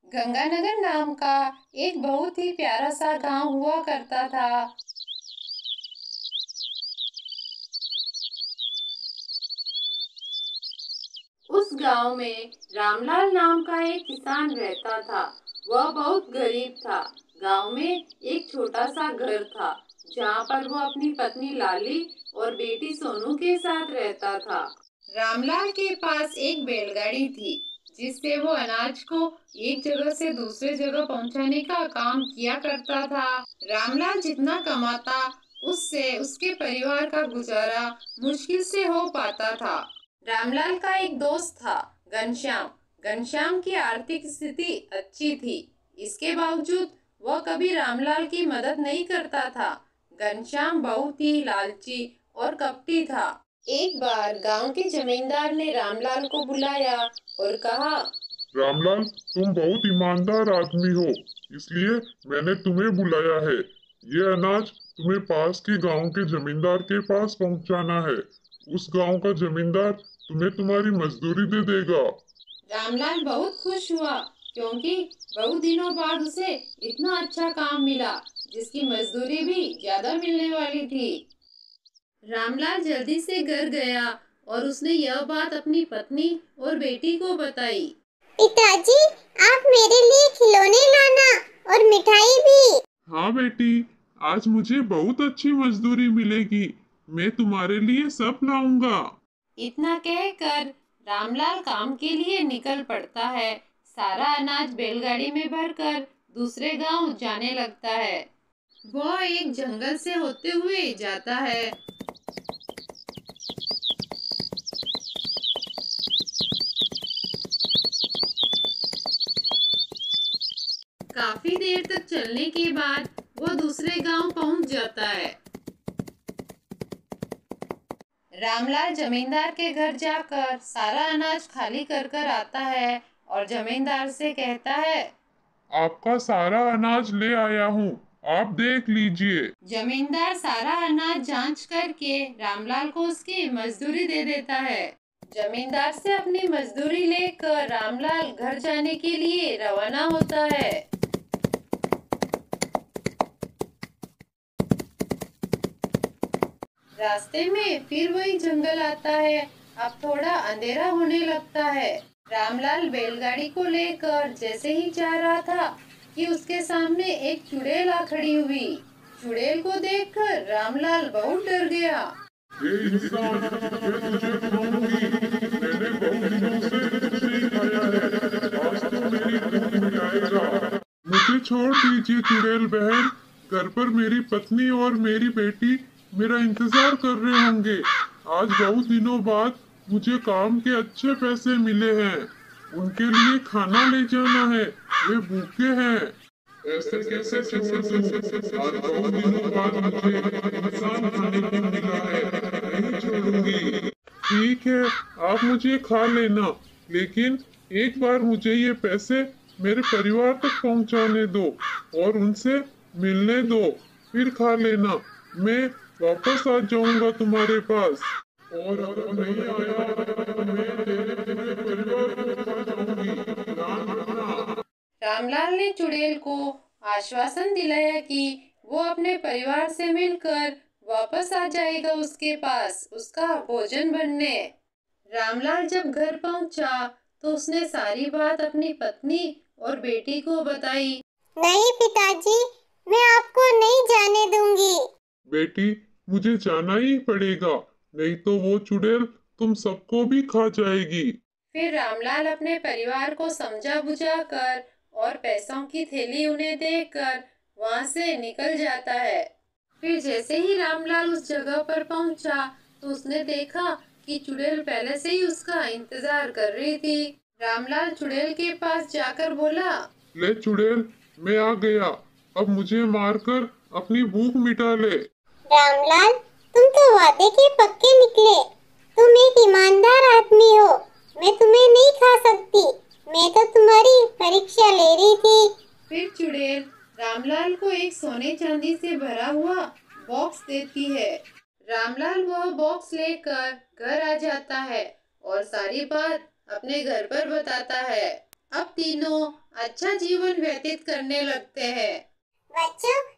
गंगानगर नाम का एक बहुत ही प्यारा सा गांव हुआ करता था। उस गांव में रामलाल नाम का एक किसान रहता था। वह बहुत गरीब था। गांव में एक छोटा सा घर था जहां पर वो अपनी पत्नी लाली और बेटी सोनू के साथ रहता था। रामलाल के पास एक बैलगाड़ी थी जिससे वो अनाज को एक जगह से दूसरे जगह पहुंचाने का काम किया करता था। रामलाल जितना कमाता उससे उसके परिवार का गुजारा मुश्किल से हो पाता था। रामलाल का एक दोस्त था घनश्याम। घनश्याम की आर्थिक स्थिति अच्छी थी। इसके बावजूद वह कभी रामलाल की मदद नहीं करता था। घनश्याम बहुत ही लालची और कपटी था। एक बार गांव के जमींदार ने रामलाल को बुलाया और कहा, रामलाल, तुम बहुत ईमानदार आदमी हो, इसलिए मैंने तुम्हें बुलाया है। ये अनाज तुम्हें पास के गांव के जमींदार के पास पहुंचाना है। उस गांव का जमींदार तुम्हें तुम्हारी मजदूरी दे देगा। रामलाल बहुत खुश हुआ क्योंकि बहुत दिनों बाद उसे इतना अच्छा काम मिला जिसकी मजदूरी भी ज्यादा मिलने वाली थी। रामलाल जल्दी से घर गया और उसने यह बात अपनी पत्नी और बेटी को बताई। पिताजी, आप मेरे लिए खिलौने लाना और मिठाई भी। हाँ बेटी, आज मुझे बहुत अच्छी मजदूरी मिलेगी। मैं तुम्हारे लिए सब लाऊंगा। इतना कहकर रामलाल काम के लिए निकल पड़ता है। सारा अनाज बैलगाड़ी में भरकर दूसरे गांव जाने लगता है। वह एक जंगल से होते हुए जाता है। काफी देर तक चलने के बाद वो दूसरे गांव पहुंच जाता है। रामलाल जमींदार के घर जाकर सारा अनाज खाली कर कर आता है और जमींदार से कहता है, आपका सारा अनाज ले आया हूँ, आप देख लीजिए। जमींदार सारा अनाज जांच करके रामलाल को उसकी मजदूरी दे देता है। जमींदार से अपनी मजदूरी लेकर रामलाल घर जाने के लिए रवाना होता है। रास्ते में फिर वही जंगल आता है। अब थोड़ा अंधेरा होने लगता है। रामलाल बैलगाड़ी को लेकर जैसे ही जा रहा था कि उसके सामने एक चुड़ैल आ खड़ी हुई। चुड़ैल को देखकर रामलाल बहुत डर गया। ये इंसान, मैं तुझे खाऊंगी। मैंने बहुत दिनों से कुछ नहीं खाया है। आज तो मेरी भूख मिटाएगा। मुझे छोड़ दीजिए चुड़ैल बहन। घर पर मेरी पत्नी और मेरी बेटी मेरा इंतजार कर रहे होंगे। आज बहुत दिनों बाद मुझे काम के अच्छे पैसे मिले हैं। उनके लिए खाना ले जाना है, वे भूखे हैं। ऐसे कैसे छोड़ दूं? आज बहुत दिनों बाद मुझे इंसान खाने को मिला है, नहीं छोड़ूंगी। ठीक है, आप मुझे खा लेना, लेकिन एक बार मुझे ये पैसे मेरे परिवार तक पहुंचाने दो और उनसे मिलने दो, फिर खा लेना। मैं वापस आ जाऊंगा तुम्हारे पास। और अगर नहीं आया तो मैं तेरे पूरे परिवार को खा जाऊंगी, ध्यान रखना। रामलाल ने चुड़ैल को आश्वासन दिलाया कि वो अपने परिवार से मिलकर वापस आ जाएगा उसके पास उसका भोजन बनने। रामलाल जब घर पहुंचा तो उसने सारी बात अपनी पत्नी और बेटी को बताई। नहीं पिताजी, मैं आपको नहीं जाने दूंगी। बेटी, मुझे जाना ही पड़ेगा, नहीं तो वो चुड़ैल तुम सबको भी खा जाएगी। फिर रामलाल अपने परिवार को समझा बुझा कर और पैसों की थैली उन्हें देकर वहां से निकल जाता है। फिर जैसे ही रामलाल उस जगह पर पहुंचा तो उसने देखा कि चुड़ैल पहले से ही उसका इंतजार कर रही थी। रामलाल चुड़ैल के पास जाकर बोला, ले चुड़ैल, मैं आ गया। अब मुझे मारकर अपनी भूख मिटा ले। रामलाल, तुम तो वादे के पक्के निकले। तुम एक ईमानदार आदमी हो। मैं तुम्हें नहीं खा सकती। मैं तो तुम्हारी परीक्षा ले रही थी। फिर चुड़ैल रामलाल को एक सोने चांदी से भरा हुआ बॉक्स देती है। रामलाल वह बॉक्स लेकर घर आ जाता है और सारी बात अपने घर पर बताता है। अब तीनों अच्छा जीवन व्यतीत करने लगते हैं। बच्चों,